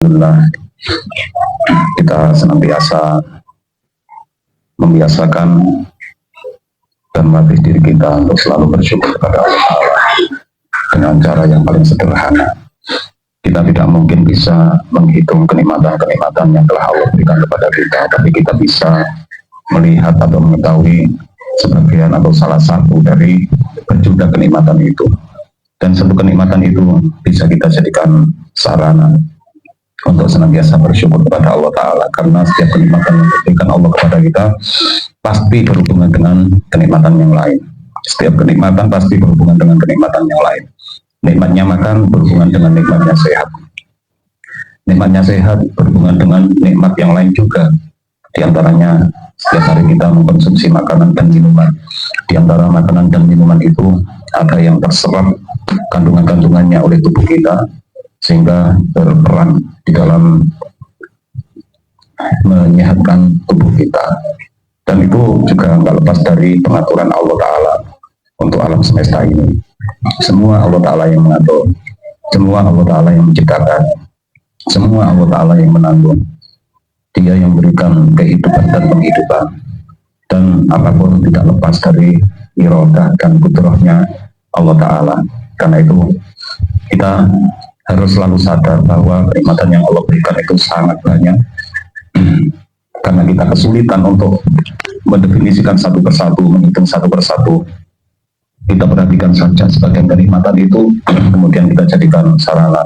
Alhamdulillah, kita senantiasa membiasakan dan melatih diri kita untuk selalu bersyukur kepada Allah Ta'ala dengan cara yang paling sederhana. Kita tidak mungkin bisa menghitung kenikmatan-kenikmatan yang telah Allah berikan kepada kita, tapi kita bisa melihat atau mengetahui sebagian atau salah satu dari berjuta kenikmatan itu. Dan satu kenikmatan itu bisa kita jadikan sarana untuk senantiasa bersyukur kepada Allah Ta'ala, karena setiap kenikmatan yang diberikan Allah kepada kita pasti berhubungan dengan kenikmatan yang lain. Setiap kenikmatan pasti berhubungan dengan kenikmatan yang lain. Nikmatnya makan berhubungan dengan nikmatnya sehat. Nikmatnya sehat berhubungan dengan nikmat yang lain juga. Di antaranya setiap hari kita mengkonsumsi makanan dan minuman. Di antara makanan dan minuman itu ada yang terserap kandungan-kandungannya oleh tubuh kita, sehingga berperan di dalam menyehatkan tubuh kita. Dan itu juga nggak lepas dari pengaturan Allah Ta'ala untuk alam semesta ini. Semua Allah Ta'ala yang mengatur, semua Allah Ta'ala yang menciptakan, semua Allah Ta'ala yang menanggung. Dia yang berikan kehidupan dan penghidupan, dan apapun tidak lepas dari iradah dan kudrahnya Allah Ta'ala. Karena itu kita harus selalu sadar bahwa kenikmatan yang Allah berikan itu sangat banyak. Karena kita kesulitan untuk mendefinisikan satu persatu, menghitung satu persatu. Kita perhatikan saja sebagian kenikmatan itu, kemudian kita jadikan sarana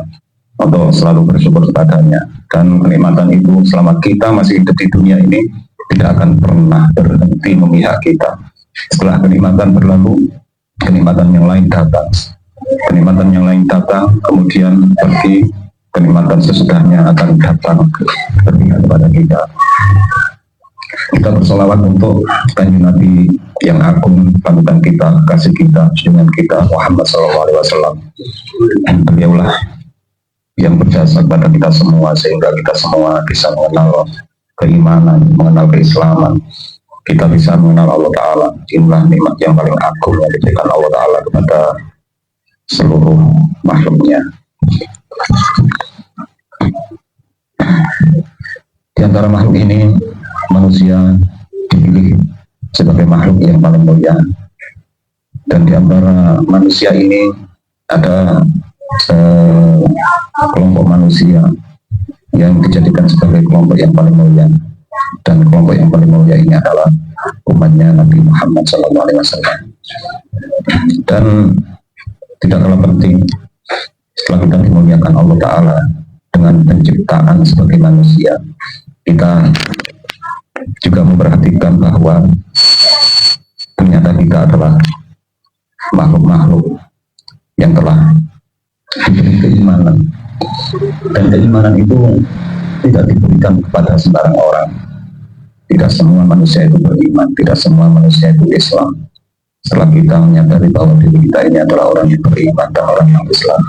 untuk selalu bersyukur kepadanya. Dan kenikmatan itu selama kita masih hidup di dunia ini tidak akan pernah berhenti memihak kita. Setelah kenikmatan berlalu, kenikmatan yang lain datang. Kenikmatan yang lain datang, kemudian pergi. Kenikmatan sesudahnya akan datang berpihak kepada kita. Kita bersolawat untuk kanjeng Nabi yang agung, panutan kita, kasih kita, junjungan kita, Muhammad SAW. Beliaulah yang berjasa kepada kita semua, sehingga kita semua bisa mengenal keimanan, mengenal keislaman. Kita bisa mengenal Allah Ta'ala. Inilah nikmat yang paling agung yang diberikan Allah Ta'ala kepada seluruh makhluknya. Di antara makhluk ini, manusia dipilih sebagai makhluk yang paling mulia. Dan di antara manusia ini ada kelompok manusia yang dijadikan sebagai kelompok yang paling mulia. Dan kelompok yang paling mulia ini adalah umatnya Nabi Muhammad SAW. Dan tidak kalah penting, setelah kita dimuliakan Allah Ta'ala dengan penciptaan sebagai manusia, kita juga memperhatikan bahwa ternyata kita adalah makhluk-makhluk yang telah diberi keimanan, dan keimanan itu tidak diberikan kepada sembarang orang. Tidak semua manusia itu beriman, tidak semua manusia itu Islam. Setelah kita menyadari bahwa diri kita ini adalah orang yang beriman dan orang yang Islam,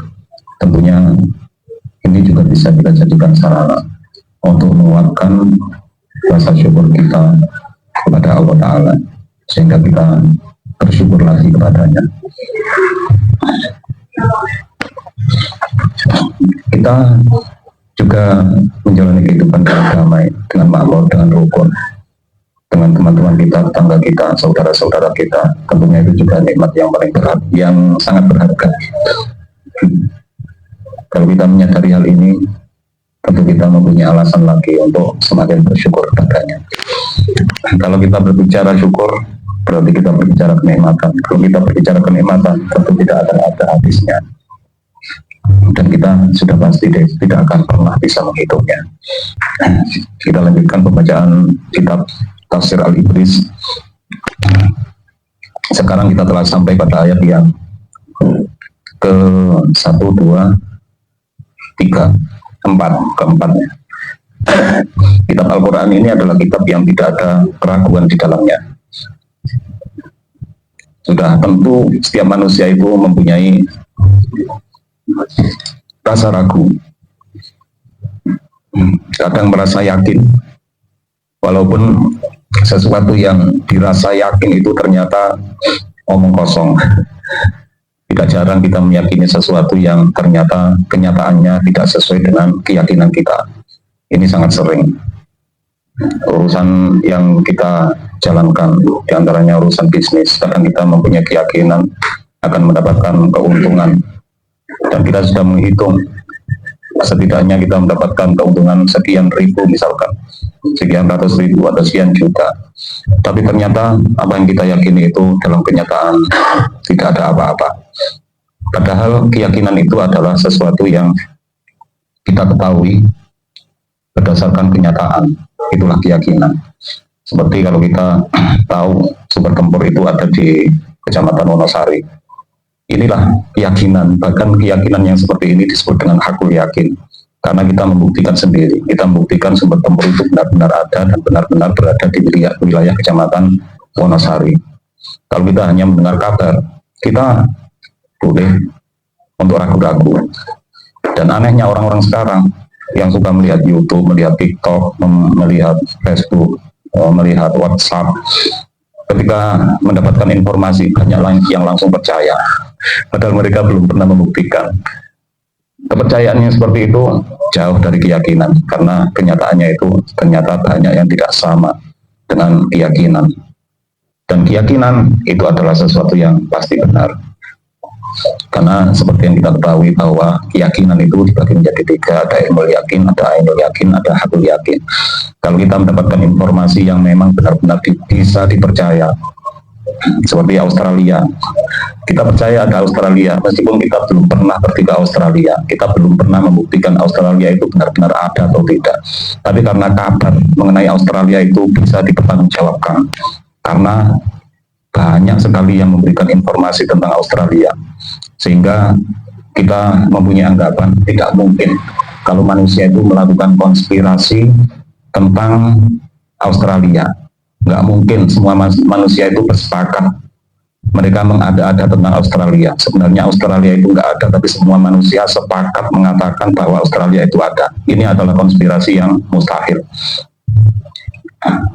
tentunya ini juga bisa kita jadikan sarana untuk menguatkan rasa syukur kita kepada Allah Ta'ala, sehingga kita bersyukur lagi kepadanya. Kita juga menjalani kehidupan dengan damai, dengan makmur, dengan rukun, dengan teman-teman kita, tetangga kita, saudara-saudara kita. Tentunya itu juga nikmat yang paling berharga, yang sangat berharga. Kalau kita menyadari hal ini, tentu kita mempunyai alasan lagi untuk semakin bersyukur kepadanya. Kalau kita berbicara syukur, berarti kita berbicara kenikmatan. Kalau kita berbicara kenikmatan, tentu tidak akan ada habisnya. Dan kita sudah pasti tidak akan pernah bisa menghitungnya. Kita lanjutkan pembacaan kitab Tafsir Al-Ibris. Sekarang kita telah sampai pada ayat yang ke 1, 2, 3, 4, keempatnya. Kitab Al-Quran ini adalah kitab yang tidak ada keraguan di dalamnya. Sudah tentu setiap manusia itu mempunyai rasa ragu, kadang merasa yakin, walaupun sesuatu yang dirasa yakin itu ternyata omong kosong. Tidak jarang kita meyakini sesuatu yang ternyata kenyataannya tidak sesuai dengan keyakinan kita. Ini sangat sering. Urusan yang kita jalankan, diantaranya urusan bisnis, kadang kita mempunyai keyakinan akan mendapatkan keuntungan, dan kita sudah menghitung setidaknya kita mendapatkan keuntungan sekian ribu misalkan, sekian ratus ribu atau sekian juta. Tapi ternyata apa yang kita yakini itu dalam kenyataan tidak ada apa-apa. Padahal keyakinan itu adalah sesuatu yang kita ketahui berdasarkan kenyataan. Itulah keyakinan. Seperti kalau kita tahu sumber tempur itu ada di Kecamatan Wonosari. Inilah keyakinan. Bahkan keyakinan yang seperti ini disebut dengan hakul yakin. Karena kita membuktikan sendiri. Kita membuktikan sumber tempur itu benar-benar ada dan benar-benar berada di wilayah Kecamatan Wonosari. Kalau kita hanya mendengar kabar, kita boleh untuk ragu-ragu. Dan anehnya orang-orang sekarang yang suka melihat YouTube, melihat TikTok, melihat Facebook, melihat WhatsApp, ketika mendapatkan informasi banyak yang langsung percaya, padahal mereka belum pernah membuktikan. Kepercayaan yang seperti itu jauh dari keyakinan, karena kenyataannya itu ternyata banyak yang tidak sama dengan keyakinan. Dan keyakinan itu adalah sesuatu yang pasti benar. Karena seperti yang kita ketahui bahwa keyakinan itu dibagi menjadi tiga, ada ilmu yakin, ada ainul yakin, ada hakul yakin. Kalau kita mendapatkan informasi yang memang benar-benar bisa dipercaya, seperti Australia, kita percaya ada Australia, meskipun kita belum pernah pergi ke Australia, kita belum pernah membuktikan Australia itu benar-benar ada atau tidak. Tapi karena kabar mengenai Australia itu bisa dipertanggungjawabkan, karena banyak sekali yang memberikan informasi tentang Australia, sehingga kita mempunyai anggapan tidak mungkin kalau manusia itu melakukan konspirasi tentang Australia. Nggak mungkin semua manusia itu bersepakat mereka mengada-ada tentang Australia. Sebenarnya Australia itu nggak ada, tapi semua manusia sepakat mengatakan bahwa Australia itu ada. Ini adalah konspirasi yang mustahil.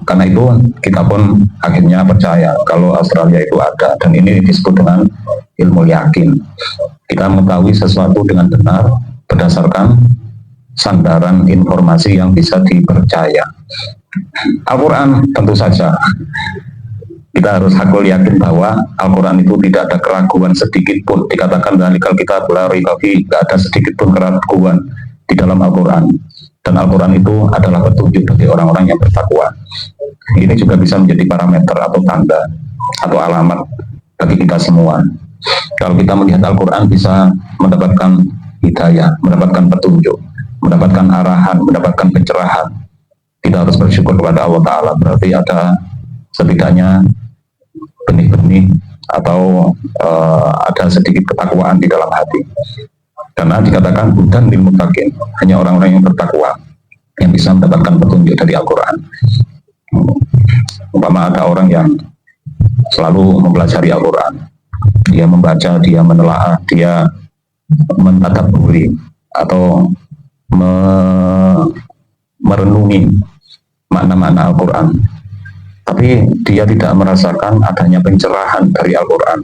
Karena itu kita pun akhirnya percaya kalau Australia itu ada, dan ini disebut dengan ilmu yakin. Kita mengetahui sesuatu dengan benar berdasarkan sandaran informasi yang bisa dipercaya. Al-Quran tentu saja kita harus hakul yakin bahwa Al-Quran itu tidak ada keraguan sedikit pun. Dikatakan dalikal kita belari, tapi tidak ada sedikit pun keraguan di dalam Al-Quran. Dan Al-Quran itu adalah petunjuk bagi orang-orang yang bertakwa. Ini juga bisa menjadi parameter atau tanda atau alamat bagi kita semua. Kalau kita melihat Al-Quran bisa mendapatkan hidayah, mendapatkan petunjuk, mendapatkan arahan, mendapatkan pencerahan. Kita harus bersyukur kepada Allah Ta'ala. Berarti ada setidaknya benih-benih atau ada sedikit ketakwaan di dalam hati. Karena dikatakan hudan lil muttaqin, hanya orang-orang yang bertakwa yang bisa mendapatkan petunjuk dari Al-Quran. Umpama ada orang yang selalu mempelajari Al-Quran, dia membaca, dia menelaah, dia mentadabburi atau merenungi makna-makna Al-Quran, tapi dia tidak merasakan adanya pencerahan dari Al-Quran,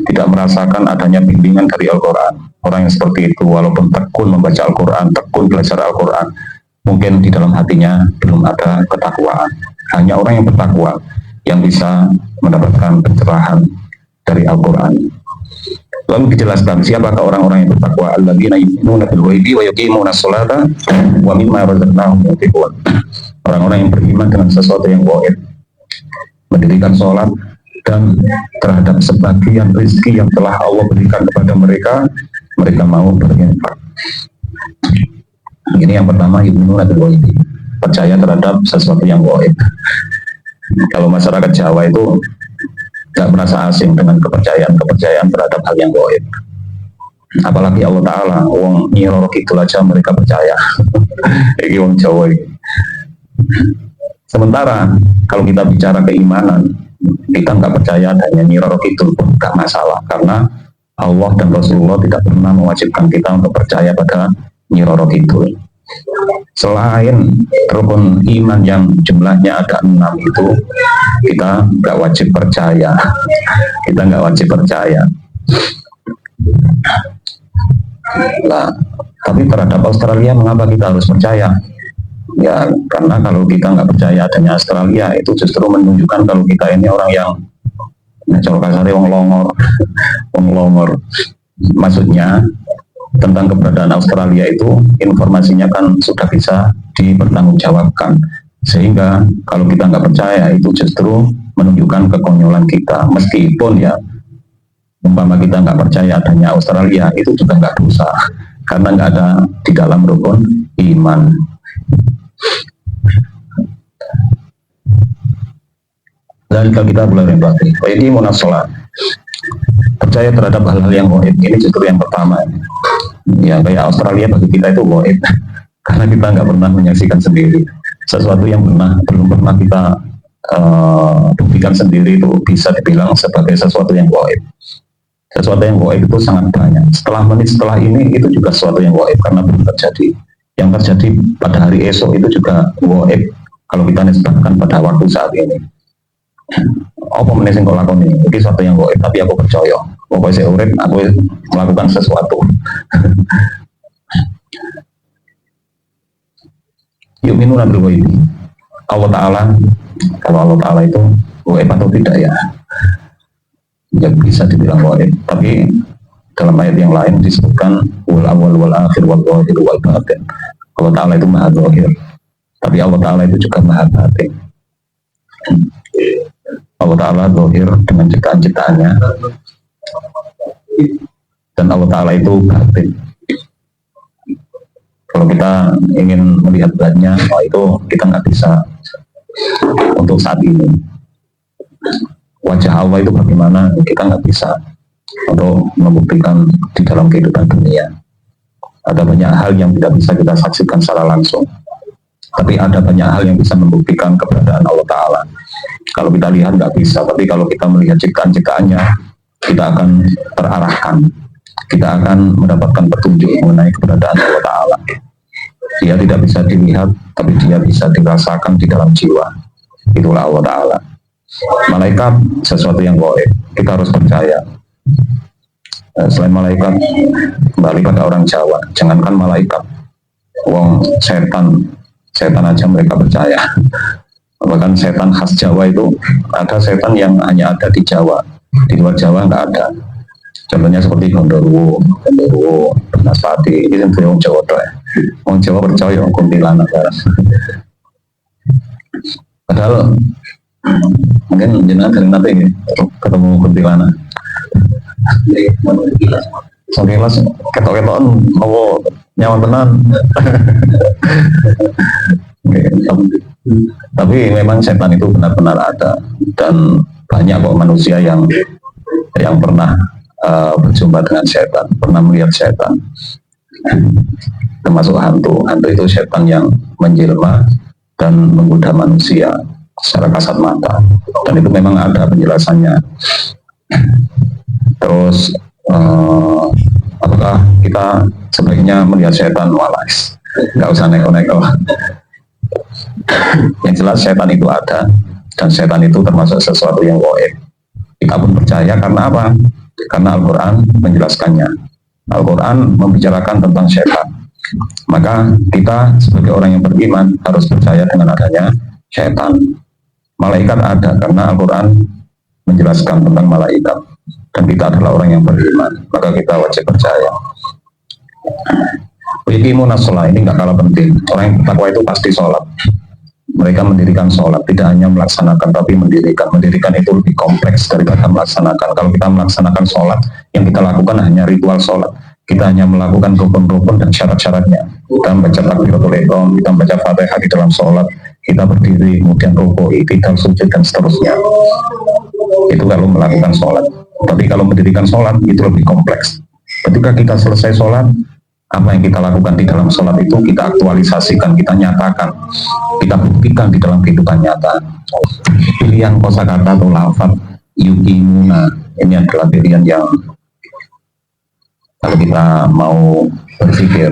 tidak merasakan adanya bimbingan dari Al-Quran. Orang yang seperti itu walaupun tekun membaca Al-Quran, tekun belajar Al-Quran, mungkin di dalam hatinya belum ada ketakwaan. Hanya orang yang bertakwa yang bisa mendapatkan pencerahan dari Al-Quran. Lalu dijelaskan siapakah orang-orang yang bertakwa, alladzina yu'minuna bil ghaibi wa yuqimuna sholata wa mimma razaqnahum yunfiqun. Orang-orang yang beriman dengan sesuatu yang gaib, mendirikan sholat, dan terhadap sebagian rezeki yang telah Allah berikan kepada mereka, mereka mau berinfak. Ini yang pertama, yu'minuna bil ghaibi, percaya terhadap sesuatu yang gaib. Kalau masyarakat Jawa itu tidak merasa asing dengan kepercayaan terhadap hal yang gaib. Apalagi Allah Ta'ala, wong Nyiroro Kidul aja mereka percaya. Ini wong Jawa ini. Sementara kalau kita bicara keimanan, kita nggak percaya adanya Nyiroro Kidul pun nggak masalah, karena Allah dan Rasulullah tidak pernah mewajibkan kita untuk percaya pada Nyiroro Kidul. Selain rukun iman yang jumlahnya ada 6 itu, kita nggak wajib percaya. Kita nggak wajib percaya. Nah, tapi terhadap Australia mengapa kita harus percaya? Ya karena kalau kita nggak percaya adanya Australia itu justru menunjukkan kalau kita ini orang yang ngecor kasarnya wong longor, wong longor. Maksudnya tentang keberadaan Australia itu informasinya kan sudah bisa dipertanggungjawabkan, sehingga kalau kita nggak percaya itu justru menunjukkan kekonyolan kita. Meskipun ya umpama kita nggak percaya adanya Australia itu juga nggak dosa karena nggak ada di dalam rukun iman. Dan kalau kita belajar berarti ini munasolat percaya terhadap hal-hal yang goib ini justru yang pertama. Ya kayak Australia bagi kita itu goib karena kita nggak pernah menyaksikan sendiri sesuatu yang belum pernah kita buktikan sendiri itu bisa dibilang sebagai sesuatu yang goib. Sesuatu yang goib itu sangat banyak. Setelah ini itu juga sesuatu yang goib karena belum terjadi. Yang terjadi pada hari esok itu juga goib kalau kita nisbatkan pada waktu saat ini. Apa meneh sing kok lakoni iki sesuatu yang goib tapi aku percaya. Pokoknya saya urip aku melakukan sesuatu. Yuk minuna bil goib. Allah Ta'ala, kalau Allah Ta'ala itu goib atau tidak ya? Ya bisa dibilang goib, tapi dalam ayat yang lain disebutkan wal awal wal akhir wal zahir wal batin. Allah Ta'ala itu maha zahir, tapi Allah Ta'ala itu juga maha batin. Allah Ta'ala zahir dengan ciptaan-ciptaannya, dan Allah Ta'ala itu batin. Kalau kita ingin melihat zatnya, itu kita nggak bisa untuk saat ini. Wajah Allah itu bagaimana, kita nggak bisa untuk membuktikan di dalam kehidupan dunia. Ada banyak hal yang tidak bisa kita saksikan secara langsung, tapi ada banyak hal yang bisa membuktikan keberadaan Allah Ta'ala. Kalau kita lihat nggak bisa, tapi kalau kita melihat ciptaan-ciptaannya, kita akan terarahkan, kita akan mendapatkan petunjuk mengenai keberadaan Allah Ta'ala. Dia tidak bisa dilihat, tapi dia bisa dirasakan di dalam jiwa. Itulah Allah Ta'ala. Malaikat sesuatu yang goib, kita harus percaya. Selain malaikat, kembali pada orang Jawa, jangankan malaikat, wong setan aja mereka percaya. Bahkan setan khas Jawa itu ada setan yang hanya ada di Jawa, di luar Jawa nggak ada. Contohnya seperti Gondoruo, Banaspati, ini yang Jawa tuh. Wong Jawa percaya orang kuntilanak. Padahal mungkin jenengan sering nanti ketemu kuntilanak. Sekilas ketok-ketokan mau nyawa tenan. Tapi memang setan itu benar-benar ada, dan banyak kok manusia yang pernah berjumpa dengan setan, pernah melihat setan, termasuk hantu. Hantu itu setan yang menjelma dan menggoda manusia secara kasat mata, dan itu memang ada penjelasannya. Terus apakah kita sebaiknya melihat setan? Walas, nggak usah neko-neko. Yang jelas setan itu ada, dan setan itu termasuk sesuatu yang goib. Kita pun percaya karena apa? Karena Al-Quran menjelaskannya. Al-Quran membicarakan tentang setan. Maka kita sebagai orang yang beriman harus percaya dengan adanya setan. Malaikat ada karena Al-Quran menjelaskan tentang malaikat, dan kita adalah orang yang beriman, maka kita wajib percaya. Iqimunas sholat ini nggak kalah penting. Orang yang bertakwa itu pasti sholat. Mereka mendirikan sholat, tidak hanya melaksanakan tapi mendirikan. Mendirikan itu lebih kompleks daripada melaksanakan. Kalau kita melaksanakan sholat, yang kita lakukan hanya ritual sholat. Kita hanya melakukan rukun-rukun dan syarat-syaratnya. Kita membaca takbiratul ihram, kita membaca Fatihah di dalam sholat, kita berdiri, kemudian rukuk, iktidal, sujud, dan seterusnya. Itu kalau melakukan sholat. Tapi kalau mendirikan sholat itu lebih kompleks. Ketika kita selesai sholat, apa yang kita lakukan di dalam sholat itu kita aktualisasikan, kita nyatakan, kita buktikan di dalam kehidupan nyata. Pilihan kosakata atau lafaz yuqimuna ini adalah pilihan yang kalau kita mau berpikir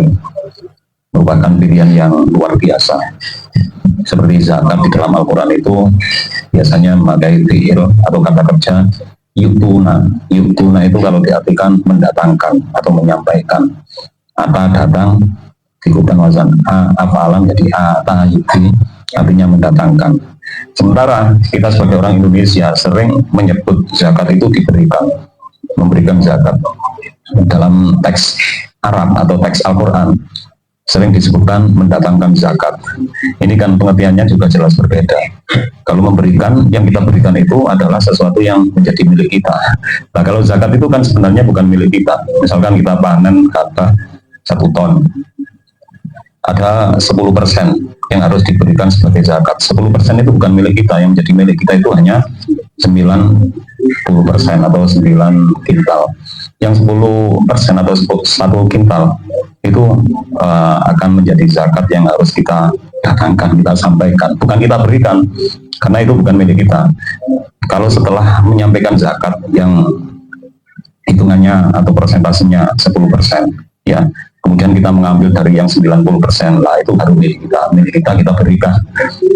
merupakan pilihan yang luar biasa. Seperti zakat di dalam Al-Quran itu biasanya memakai fi'il atau kata kerja Yutuna itu kalau diartikan mendatangkan atau menyampaikan. Ata datang, dikutan wazan afalan jadi ata yuti, artinya mendatangkan. Sementara kita sebagai orang Indonesia sering menyebut zakat itu diberikan, memberikan zakat. Dalam teks Arab atau teks Al-Quran sering disebutkan mendatangkan zakat. Ini kan pengertiannya juga jelas berbeda. Kalau memberikan, yang kita berikan itu adalah sesuatu yang menjadi milik kita. Nah, kalau zakat itu kan sebenarnya bukan milik kita. Misalkan kita panen kata 1 ton, ada 10% yang harus diberikan sebagai zakat. 10% itu bukan milik kita, yang menjadi milik kita itu hanya 90% atau 9 kintal. Yang 10% atau 1 kintal itu akan menjadi zakat yang harus kita datangkan, kita sampaikan, bukan kita berikan, karena itu bukan milik kita. Kalau setelah menyampaikan zakat yang hitungannya atau persentasenya 10%, ya, kemudian kita mengambil dari yang 90%, lah itu baru milik kita, kita berikan.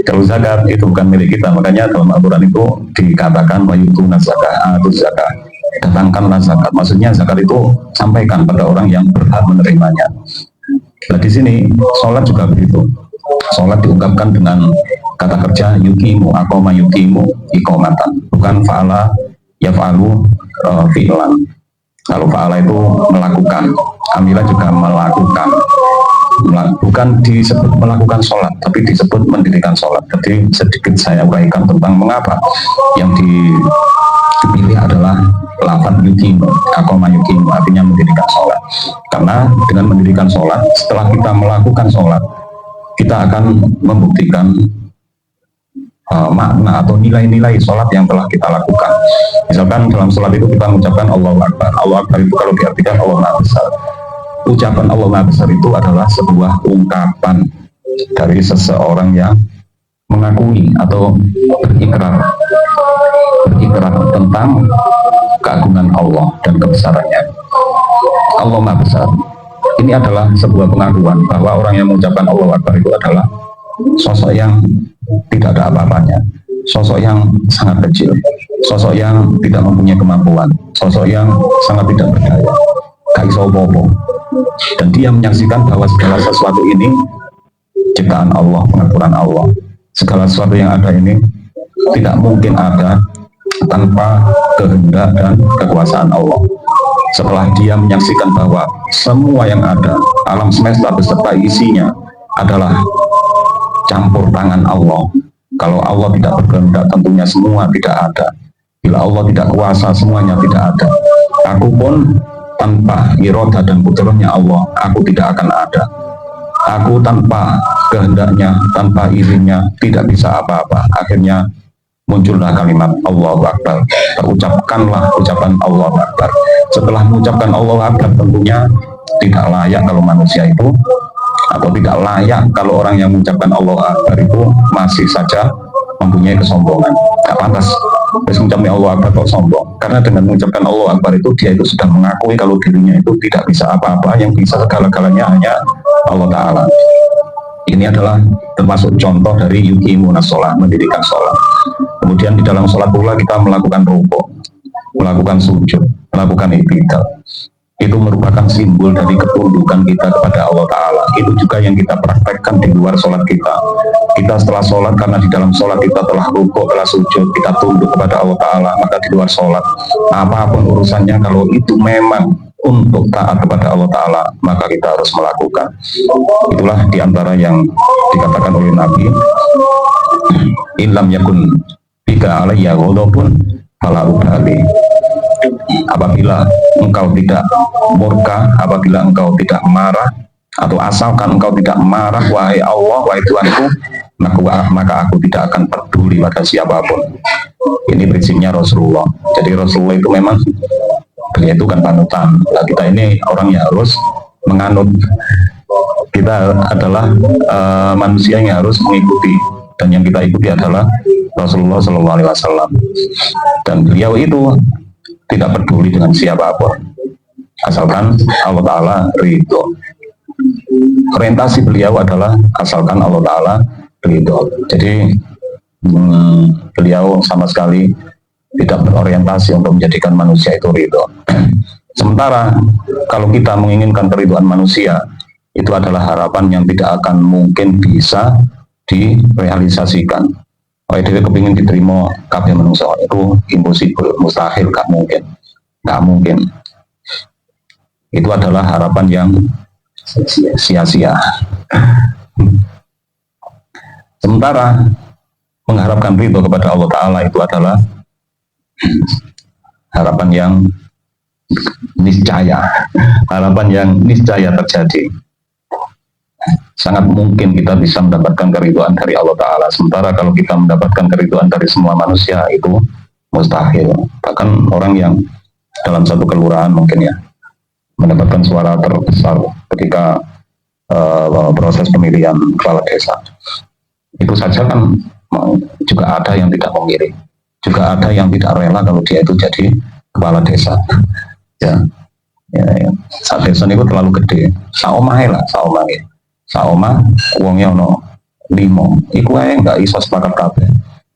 Kalau zakat itu bukan milik kita, makanya dalam Al-Quran itu dikatakan wayutuna zakat atau zakat, datangkanlah zakat. Maksudnya zakat itu sampaikan pada orang yang berhak menerimanya. Nah, di sini sholat juga begitu. Sholat diungkapkan dengan kata kerja yukimu, akoma yukimu, ikomatan, bukan fa'ala yaf'alu fi'lan. Kalau fa'ala itu melakukan, amila juga melakukan, bukan disebut melakukan sholat, tapi disebut mendirikan sholat. Jadi sedikit saya uraikan tentang mengapa yang dipilih adalah lafaz yukimu, akoma yukimu, artinya mendirikan sholat. Karena dengan mendirikan sholat, setelah kita melakukan sholat, kita akan membuktikan makna atau nilai-nilai sholat yang telah kita lakukan. Misalkan dalam sholat itu kita mengucapkan Allahu Akbar. Allahu Akbar itu kalau diartikan Allah Maha Besar. Ucapan Allah Maha Besar itu adalah sebuah ungkapan dari seseorang yang mengakui atau berikrar tentang keagungan Allah dan kebesarannya. Allah Maha Besar. Ini adalah sebuah pengakuan bahwa orang yang mengucapkan Allahu Akbar itu adalah sosok yang tidak ada apa-apanya, sosok yang sangat kecil, sosok yang tidak mempunyai kemampuan, sosok yang sangat tidak berdaya, kaisobobo. Dan dia menyaksikan bahwa segala sesuatu ini ciptaan Allah, pengaturan Allah. Segala sesuatu yang ada ini tidak mungkin ada tanpa kehendak dan kekuasaan Allah. Setelah dia menyaksikan bahwa semua yang ada, alam semesta beserta isinya adalah campur tangan Allah. Kalau Allah tidak berkehendak, tentunya semua tidak ada. Bila Allah tidak kuasa, semuanya tidak ada. Aku pun tanpa iroda dan putranya Allah, aku tidak akan ada. Aku tanpa kehendaknya, tanpa izinnya, tidak bisa apa-apa. Akhirnya muncullah kalimat Allahu Akbar. Terucapkanlah ucapan Allahu Akbar. Setelah mengucapkan Allahu Akbar, tentunya tidak layak kalau manusia itu, atau tidak layak kalau orang yang mengucapkan Allahu Akbar itu masih saja mempunyai kesombongan. Tidak pantas terus mengucapkan Allahu Akbar kok sombong. Karena dengan mengucapkan Allahu Akbar itu dia itu sudah mengakui kalau dirinya itu tidak bisa apa-apa, yang bisa segala-galanya hanya Allah Ta'ala. Ini adalah termasuk contoh dari yuqimuna sholat, mendirikan sholat. Kemudian di dalam sholat pula kita melakukan rukuk, melakukan sujud, melakukan i'tidal. Itu merupakan simbol dari ketundukan kita kepada Allah Ta'ala. Itu juga yang kita praktekkan di luar sholat kita. Kita setelah sholat, karena di dalam sholat kita telah rukuk, telah sujud, kita tunduk kepada Allah Ta'ala, maka di luar sholat, apapun urusannya, kalau itu memang untuk taat kepada Allah Ta'ala, maka kita harus melakukan. Itulah diantara yang dikatakan oleh Nabi, ilam yakun bika alaiya ghadabun fala ubali. Apabila engkau tidak murka, apabila engkau tidak marah, atau asalkan engkau tidak marah, wahai Allah, wahai Tuhanku, maka aku tidak akan peduli pada siapapun. Ini prinsipnya Rasulullah. Jadi Rasulullah itu memang beliau itu kan panutan. Nah, kita ini orang yang harus menganut. Kita adalah manusia yang harus mengikuti, dan yang kita ikuti adalah Rasulullah SAW. Dan beliau itu tidak peduli dengan siapapun, asalkan Allah Ta'ala ridho. Orientasi beliau adalah asalkan Allah Ta'ala ridho. Jadi beliau sama sekali tidak berorientasi untuk menjadikan manusia itu ridho. Sementara kalau kita menginginkan keridhaan manusia, itu adalah harapan yang tidak akan mungkin bisa direalisasikan. Kalau dia kepingin diterima kabeh manusia, itu impossible, mustahil, gak mungkin, gak mungkin. Itu adalah harapan yang sia-sia. Sementara mengharapkan ridho kepada Allah Ta'ala itu adalah harapan yang niscaya, harapan yang niscaya terjadi. Sangat mungkin kita bisa mendapatkan keridhaan dari Allah Ta'ala. Sementara kalau kita mendapatkan keridhaan dari semua manusia itu mustahil. Bahkan orang yang dalam satu kelurahan mungkin ya mendapatkan suara terbesar ketika proses pemilihan kepala desa, itu saja kan juga ada yang tidak memilih, juga ada yang tidak rela kalau dia itu jadi kepala desa. Ya, saat desa itu terlalu gede, saomah lah, saomah uangnya ono limo, iku aja nggak iso sepakat kabeh.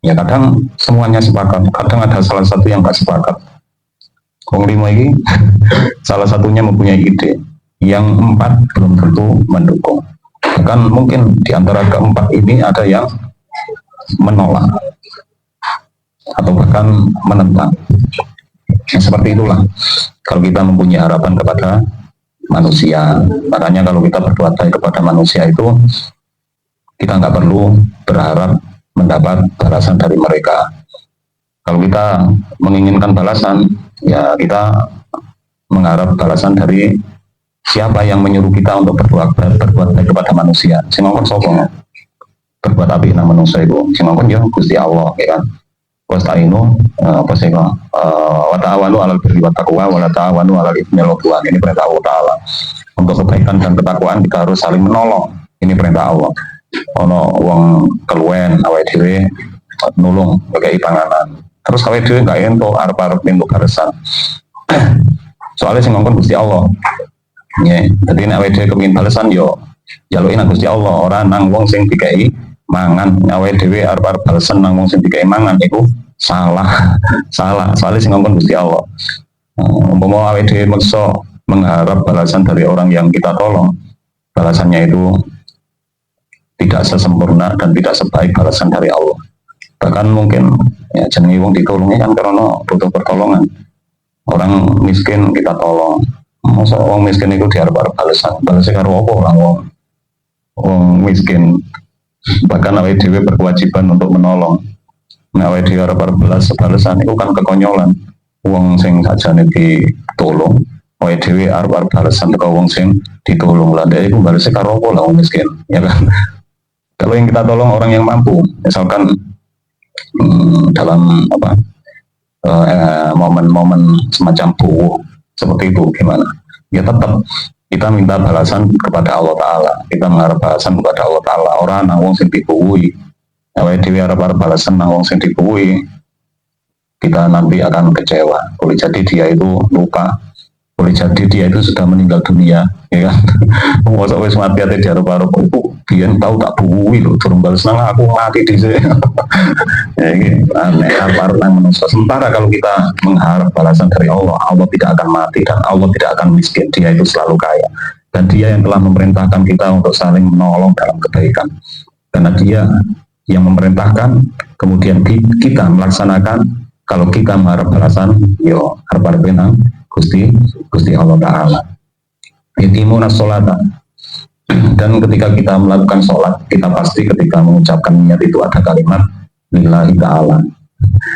Ya kadang semuanya sepakat, kadang ada salah satu yang nggak sepakat. Wong limo ini salah satunya mempunyai ide, yang 4 belum tentu mendukung. Bahkan mungkin di antara keempat ini ada yang menolak atau bahkan menentang. Seperti itulah kalau kita mempunyai harapan kepada manusia. Makanya kalau kita berbuat baik kepada manusia itu, kita nggak perlu berharap mendapat balasan dari mereka. Kalau kita menginginkan balasan, ya kita mengharap balasan dari siapa yang menyuruh kita untuk berbuat baik kepada manusia. Sing ngomong sapa? Berbuat apik nang manusia itu. Sing ngomong ya Gusti Allah, ya kan. Wasta'inu apa sih kok? Wa ta'awanu 'alal birri wat taqwa wa la ta'awanu 'alal itsmi wal 'udwan. Ini perintah Allah Ta'ala. Untuk kebaikan dan ketakwaan kita harus saling menolong. Ini perintah Allah. Ono wong keluwen awake dhewe nulung pakai panganan. Terus awake dhewe gak ento arep-arep entuk balasan. Soalnya sing ngomong Gusti Allah. Ya, jadi nek awake dhewe kepengin balasan yo jaluki nang Gusti Allah, ora nang wong sing dikai mangan. Awake dhewe arep balasan nang wong sing dikai mangan iku salah. Soalnya sing ngomong Gusti Allah. Umpama awake dhewe meksa mengharap balasan dari orang yang kita tolong, balasannya itu tidak sesempurna dan tidak sebaik balasan dari Allah. Bahkan mungkin ya jenenge wong ditolongnya kan karena butuh pertolongan. Orang miskin kita tolong. Masa orang miskin itu diharap balasan karo apa orang wong miskin. Bahkan awake dhewe berkewajiban untuk menolong. Nah, awake dhewe arep balasan itu kan kekonyolan. Wong sing sajane ditolong, awake dhewe arep balasan karo wong sing ditolong. Lah dhek iku balese karo apa lah wong miskin, ya kan? Kalau yang kita tolong orang yang mampu, misalkan dalam apa momen-momen semacam buuh seperti itu gimana? Ya tetap kita minta balasan kepada Allah Ta'ala, kita mengharap balasan kepada Allah Ta'ala. Orang nang wong sing dibuuhi, awake dhewe arep balasan nang wong sing dibuuhi, kita nanti akan kecewa. Boleh jadi dia itu lupa, boleh jadi dia itu sudah meninggal dunia, ya kan? Masa wis mati ate diarep-arep iku biyen tau tak buuhi lho, durung bales nang aku mati dhisik. Ya iki aneh arep nang manusia. Sementara kalau kita mengharap balasan dari Allah, Allah tidak akan mati dan Allah tidak akan miskin. Dia itu selalu kaya. Dan dia yang telah memerintahkan kita untuk saling menolong dalam kebaikan. Karena dia yang memerintahkan, kemudian kita melaksanakan. Kalau kita mengharap balasan, yo harap benang Gusti Allah Ta'ala. Yuqimuna sholata. Dan ketika kita melakukan sholat, kita pasti ketika mengucapkan niat itu ada kalimat lillahi ta'ala,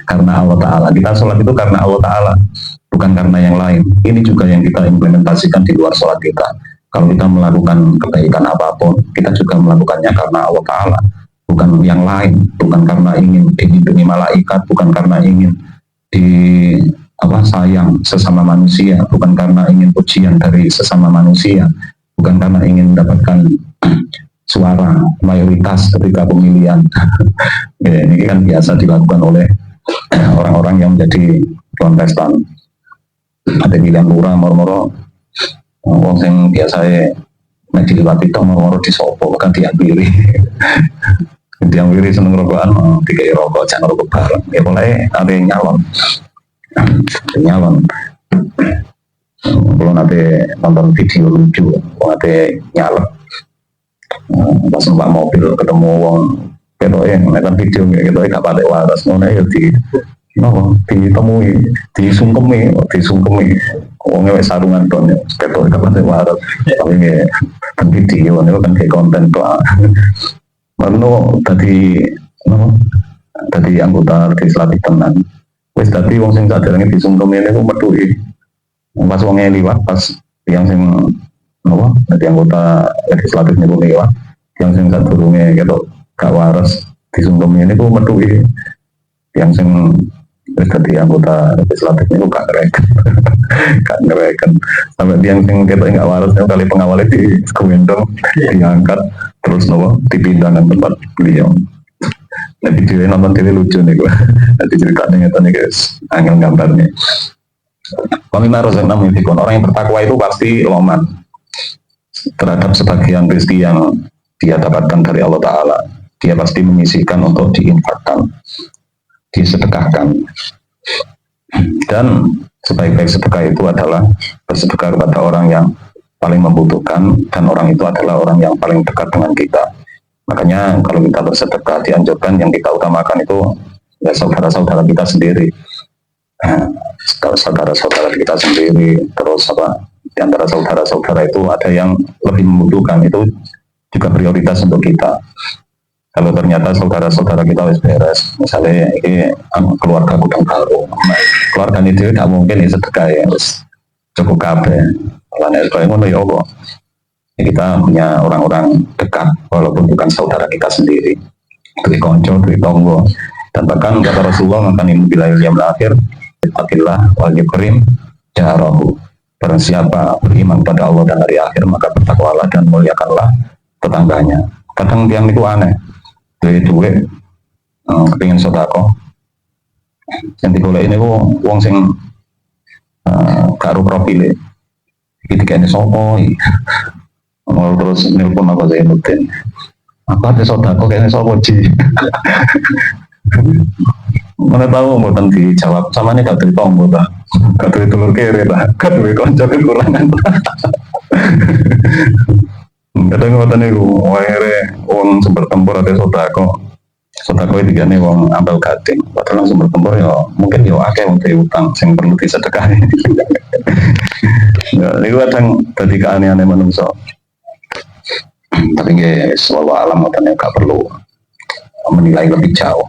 karena Allah Ta'ala. Kita sholat itu karena Allah Ta'ala, bukan karena yang lain. Ini juga yang kita implementasikan di luar sholat kita. Kalau kita melakukan kebaikan apapun, kita juga melakukannya karena Allah Ta'ala, bukan yang lain. Bukan karena ingin dilindungi malaikat, bukan karena ingin sayang sesama manusia, bukan karena ingin pujian dari sesama manusia, bukan karena ingin mendapatkan suara mayoritas ketika pemilihan. Ya, ini kan biasa dilakukan oleh orang-orang yang menjadi kontestan. Ada pilihan lurah moro-moro wong sing biasa nek diliwati tok moro-moro disopo kan diampiri. Yang wiri seneng rokokan, tiga rokok jangan rokok bareng. Ya mulai ada yang nyalon. Kalau nanti nonton video lucu, nanti nyalek, pas numpak mobil ketemu wong gitu ya, nonton video gitu ya, gak pada waras, ngono ya ditemui, disungkemi, wongnya wes sarungan ton, gitu gak pada waras, tapi ya kan video, itu kan kayak konten tuh, lalu tadi anggota legislatif tenan, wes tadi wong sing sadarnya disungkemi ini medui, pas wongnya liwat, pas yang sing nanti anggota legislatif ini liwat, yang sing sadurunge gitu gak waras disungkemi ini medui, yang sing tadi anggota legislatif ini gak ngereken sampai dia yang kita nggak warasnya kali pengawalnya di komendong diangkat terus dipindahkan tempat beliau. Nah videonya nonton TV lucu nih gue, nanti ceritanya nih guys, angin gambarnya. Kami harus mengingatkan orang yang bertakwa itu pasti loman terhadap sebagian rezeki yang dia dapatkan dari Allah Ta'ala. Dia pasti menyisihkan untuk diinfakkan, disedekahkan. Dan sebaik-baik sedekah itu adalah bersedekah kepada orang yang paling membutuhkan, dan orang itu adalah orang yang paling dekat dengan kita. Makanya kalau kita bersedekah dianjurkan yang kita utamakan itu ya saudara-saudara kita sendiri. Saudara-saudara kita sendiri, terus di antara saudara-saudara itu ada yang lebih membutuhkan, itu juga prioritas untuk kita. Kalau ternyata saudara-saudara kita wis beres, misalnya ini keluarga gudang baru, keluarga itu tidak mungkin ini sedekah ya, cukup kabeh. Karena itu ngono ya Allah. Kita punya orang-orang dekat, walaupun bukan saudara kita sendiri, duit konco, duit tonggo, dan bahkan kata Rasulullah makan bila yang akhir, Ittaqillah wal yukrim jarahu. Barang siapa beriman pada Allah dan hari akhir, maka bertakwalah dan muliakanlah tetangganya. Kadang yang itu aneh, duit kepingin sodako yang digolek ini wong sing gak ru profile ketika ini sopo mau terus nelpon aku Zainuddin aku ada sodako kayaknya sopo ji mana tahu mboten dijawab sama ini gak ditong mbota gak ditulur kiri lah gak dikonco kekurangan kadang ngoten niku wae wong sumber tempur ate sodako itu digane wong ambal gating padahal sumber tempur ya mungkin ya akeh wong utang sing perlu disedekahi. Ya niku kadang dadi keanehan manungsa. Tapi nggih selalu alam ngoten gak perlu menilai lebih jauh.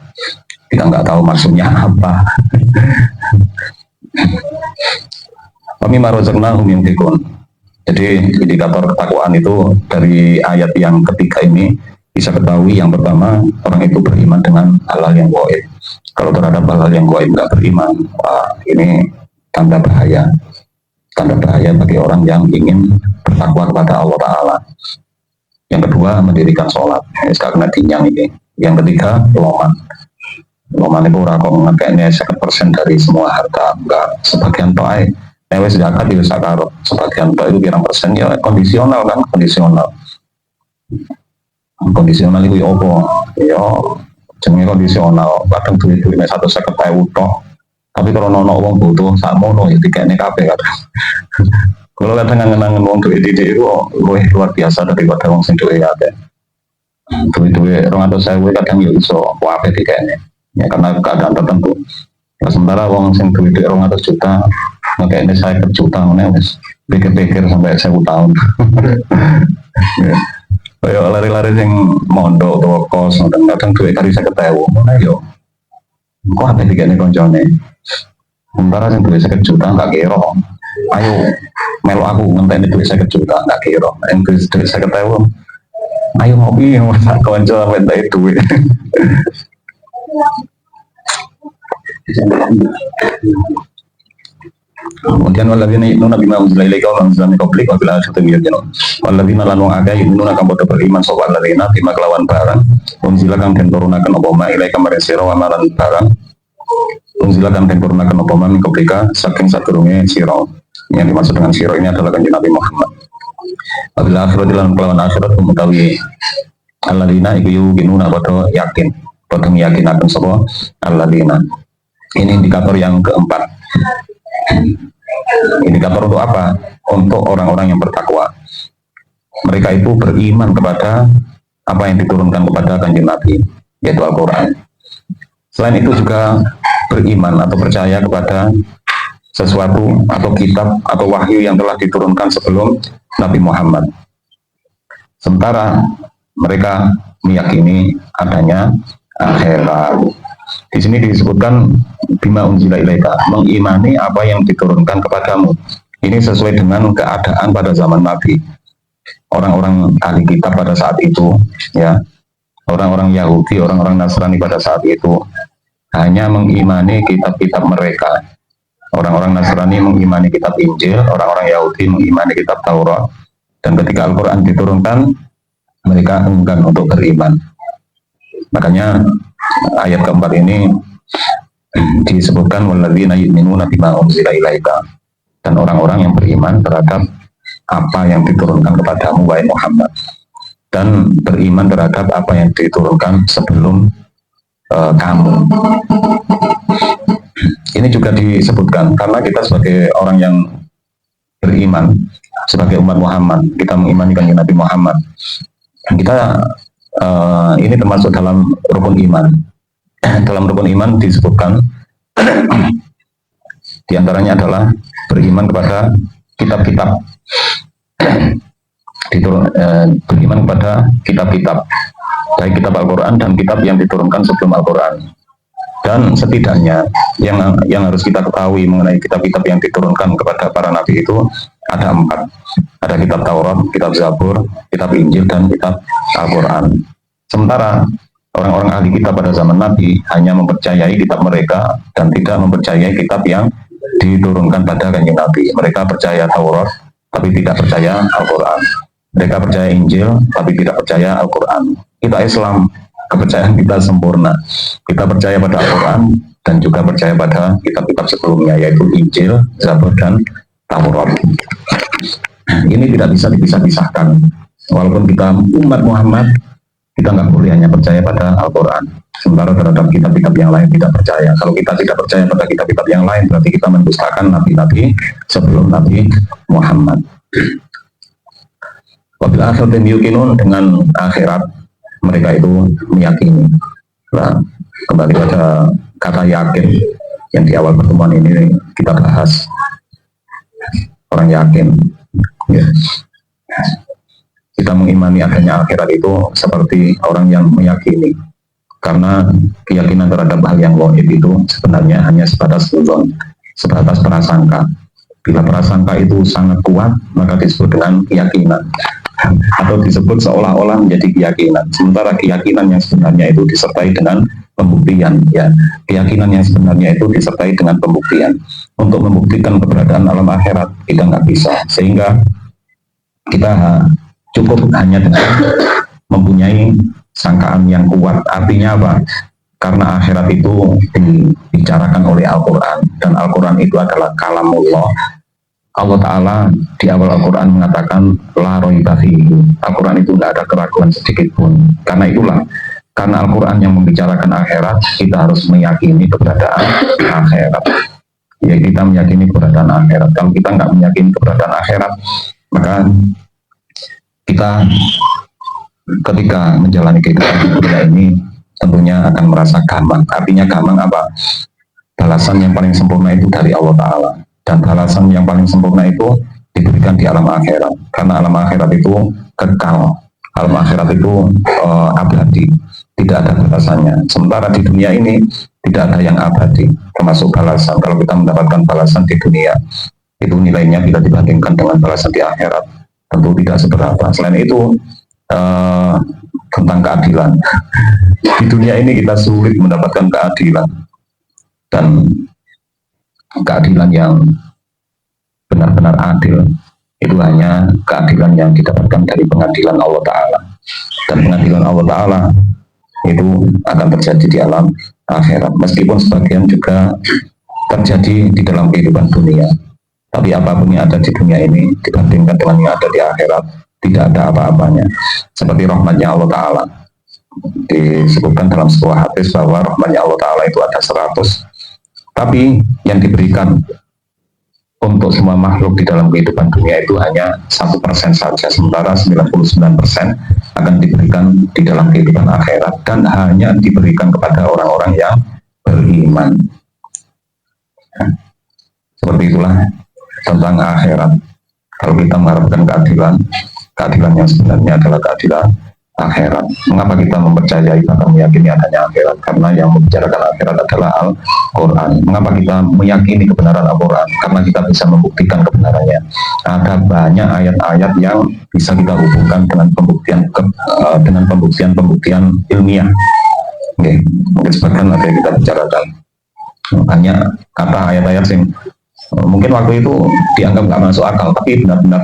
Kita nggak tahu maksudnya apa. Kami marozaknahum yunfikun. Jadi indikator ketakwaan itu dari ayat yang ketiga ini bisa ketahui yang pertama orang itu beriman dengan hal-hal yang gaib. Kalau terhadap hal-hal yang gaib nggak beriman, wah ini tanda bahaya bagi orang yang ingin bertakwa kepada Allah Ta'ala. Yang kedua mendirikan sholat, karena dinyang ini. Yang ketiga loman itu orang kok ngekeknya 100% dari semua harta, enggak sebagian toai. Wes zakat itu sakaro sebagian itu pirang persen ya kondisional kan kondisional itu ya apa ya jenenge kondisional kadang duit-duit 150.000 tok tapi kalau nono wong butuh sakmono ya dikene kabeh kadang kalau kadang ngangen-ngangen wong duit itu luar biasa daripada wong sing duwe akeh duit-duit 200.000 kadang ya iso wae dikene ya karena keadaan tertentu. Nah, sementara wong sing duit 200 juta makanya saya juta wis pikir-pikir sampai 1000 tahun. Kayak lari-lari yang mondok atau kos kadang duit kali 50.000 mana yo kok apa digane koncone sementara yang duit 50 juta gak kira ayo melu aku ngenteni duit 50 juta gak kira yang duit 50.000 ayo ngopi masak konco sampai dari duit. Kemudian waladina yu'minuna bima unzila ilaika wa unzila min qablika wa bil akhirati hum yuqinun. Waladina lan wong akeh yu'minuna kang padha beriman sapa waladina bima kelawan barang unzila kang den turunaken apa ma ilaika maring sira wa maran barang unzila kang den turunaken apa ma min qablika saking sadurunge sira. Yang dimaksud dengan sira ini adalah kanjeng Nabi Muhammad. Wa bil akhirati lan kelawan akhirat mutawi Alladzina iku yuqinuna padha yakin, padha meyakinaken sapa alladzina. Ini indikator yang keempat. Indikator untuk apa? Untuk orang-orang yang bertakwa. Mereka itu beriman kepada apa yang diturunkan kepada Kanjeng Nabi, yaitu Al-Quran. Selain itu juga beriman atau percaya kepada sesuatu atau kitab atau wahyu yang telah diturunkan sebelum Nabi Muhammad. Sementara mereka meyakini adanya akhirat. Di sini disebutkan bima unzila ilaika, mengimani apa yang diturunkan kepadamu. Ini sesuai dengan keadaan pada zaman Nabi. Orang-orang ahli kitab pada saat itu, ya, orang-orang Yahudi, orang-orang Nasrani pada saat itu hanya mengimani kitab-kitab mereka. Orang-orang Nasrani mengimani kitab Injil, orang-orang Yahudi mengimani kitab Taurat. Dan ketika Al-Quran diturunkan, mereka enggan untuk beriman. Makanya ayat keempat ini disebutkan walladzina yu'minuna bima unzila ilaika, dan orang-orang yang beriman terhadap apa yang diturunkan kepadamu wahai Muhammad, dan beriman terhadap apa yang diturunkan sebelum kamu. Ini juga disebutkan karena kita sebagai orang yang beriman, sebagai umat Muhammad, kita mengimani Kanjeng Nabi Muhammad. Kita ini termasuk dalam rukun iman. Dalam rukun iman disebutkan diantaranya adalah beriman kepada kitab-kitab, beriman kepada kitab-kitab, baik kitab Al-Quran dan kitab yang diturunkan sebelum Al-Quran. Dan setidaknya yang harus kita ketahui mengenai kitab-kitab yang diturunkan kepada para nabi itu ada 4. Ada kitab Taurat, kitab Zabur, kitab Injil, dan kitab Al-Quran. Sementara orang-orang ahli kitab pada zaman Nabi hanya mempercayai kitab mereka dan tidak mempercayai kitab yang diturunkan pada Kanjeng Nabi. Mereka percaya Taurat tapi tidak percaya Al-Quran. Mereka percaya Injil tapi tidak percaya Al-Quran. Kita Islam, kepercayaan kita sempurna. Kita percaya pada Al-Quran dan juga percaya pada kitab-kitab sebelumnya, yaitu Injil, Zabur, dan Taurat. Ini tidak bisa dipisah-pisahkan. Walaupun kita umat Muhammad, kita nggak boleh hanya percaya pada Al-Quran. Sementara terhadap kitab-kitab yang lain tidak percaya. Kalau kita tidak percaya pada kitab-kitab yang lain, berarti kita mendustakan nabi-nabi sebelum Nabi Muhammad. Wabil akhirat yuqinun, dengan akhirat mereka itu meyakini. Nah, kembali pada kata yakin yang di awal pertemuan ini kita bahas. Orang yakin, ya. Kita mengimani adanya akhirat itu seperti orang yang meyakini, karena keyakinan terhadap hal yang gaib itu sebenarnya hanya sebatas dzon, sebatas prasangka. Bila prasangka itu sangat kuat, maka disebut dengan keyakinan, atau disebut seolah-olah menjadi keyakinan. Sementara keyakinan yang sebenarnya itu disertai dengan pembuktian, ya. Keyakinan yang sebenarnya itu disertai dengan pembuktian. Untuk membuktikan keberadaan alam akhirat kita nggak bisa, sehingga kita cukup hanya dengan mempunyai sangkaan yang kuat. Artinya apa? Karena akhirat itu dibicarakan oleh Al-Quran, dan Al-Quran itu adalah kalamullah. Allah Ta'ala di awal Al-Quran mengatakan la raiba fihi. Al-Quran itu tidak ada keraguan sedikit pun. Karena itulah, karena Al-Quran yang membicarakan akhirat, kita harus meyakini keberadaan akhirat. Ya, kita meyakini keberadaan akhirat. Kalau kita nggak meyakini keberadaan akhirat, maka kita ketika menjalani kehidupan dunia ini tentunya akan merasa gamang. Artinya gamang apa? Balasan yang paling sempurna itu dari Allah Ta'ala, dan balasan yang paling sempurna itu diberikan di alam akhirat, karena alam akhirat itu kekal, alam akhirat itu abadi, tidak ada balasannya. Sementara di dunia ini tidak ada yang abadi, termasuk balasan. Kalau kita mendapatkan balasan di dunia, itu nilainya bila dibandingkan dengan balasan di akhirat tentu tidak seberapa. Selain itu tentang keadilan, di dunia ini kita sulit mendapatkan keadilan, dan keadilan yang benar-benar adil itu hanya keadilan yang didapatkan dari pengadilan Allah Ta'ala. Dan pengadilan Allah Ta'ala itu akan terjadi di alam akhirat, meskipun sebagian juga terjadi di dalam kehidupan dunia. Tapi apapun yang ada di dunia ini dibandingkan dengan yang ada di akhirat, tidak ada apa-apanya. Seperti rahmatnya Allah Ta'ala. Disebutkan dalam sebuah hadis bahwa rahmatnya Allah Ta'ala itu ada 100, tapi yang diberikan untuk semua makhluk di dalam kehidupan dunia itu hanya 1% saja, sementara 99% akan diberikan di dalam kehidupan akhirat dan hanya diberikan kepada orang-orang yang beriman. Seperti itulah tentang akhirat. Kalau kita mengharapkan keadilan, keadilan yang sebenarnya adalah keadilan akhirat. Mengapa kita mempercayai atau meyakini adanya akhirat? Karena yang membicarakan akhirat adalah Al-Quran. Mengapa kita meyakini kebenaran Al-Quran? Karena kita bisa membuktikan kebenarannya. Ada banyak ayat-ayat yang bisa kita hubungkan dengan pembuktian ilmiah. Oke, mungkin sebagian nanti kita bicarakan. Banyak kata ayat-ayat yang mungkin waktu itu dianggap nggak masuk akal, tapi benar-benar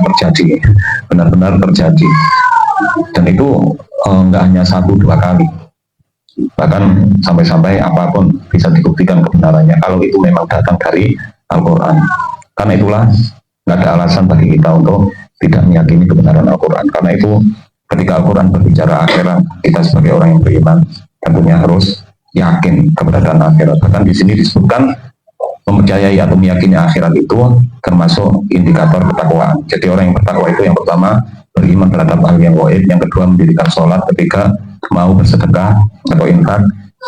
terjadi, dan itu nggak hanya 1-2 kali, bahkan sampai-sampai apapun bisa dibuktikan kebenarannya kalau itu memang datang dari Al-Quran. Karena itulah nggak ada alasan bagi kita untuk tidak meyakini kebenaran Al-Quran. Karena itu ketika Al-Quran berbicara akhirat, kita sebagai orang yang beriman tentunya harus yakin keberadaan akhirat. Bahkan di sini disebutkan mempercayai atau meyakini akhirat itu termasuk indikator ketakwaan. Jadi orang yang bertakwa itu yang pertama beriman terhadap hal yang gaib, yang kedua mendirikan sholat, ketiga mau bersedekah atau infak,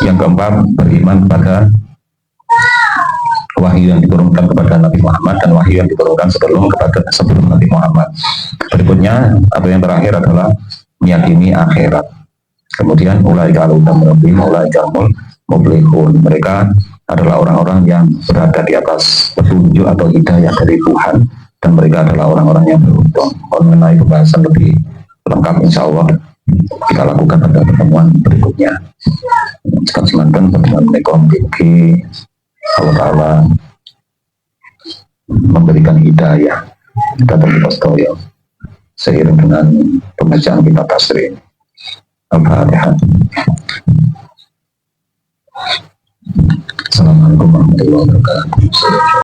yang keempat beriman pada wahyu yang diturunkan kepada Nabi Muhammad dan wahyu yang diturunkan sebelum Nabi Muhammad. Berikutnya atau yang terakhir adalah meyakini akhirat. Kemudian ulaika aludam rabbihim ulaika muflihun. Mereka adalah orang-orang yang berada di atas petunjuk atau hidayah dari Tuhan, dan mereka adalah orang-orang yang beruntung. Mengenai pembahasan lebih lengkap insya Allah kita lakukan pada pertemuan berikutnya. Sekarang silakan pertemuan ekonomi Allah Ta'ala memberikan hidayah kita terlepas toyo seiring dengan pembacaan kitab tasrih. Al-Fatihah. Assalamualaikum warahmatullahi wabarakatuh.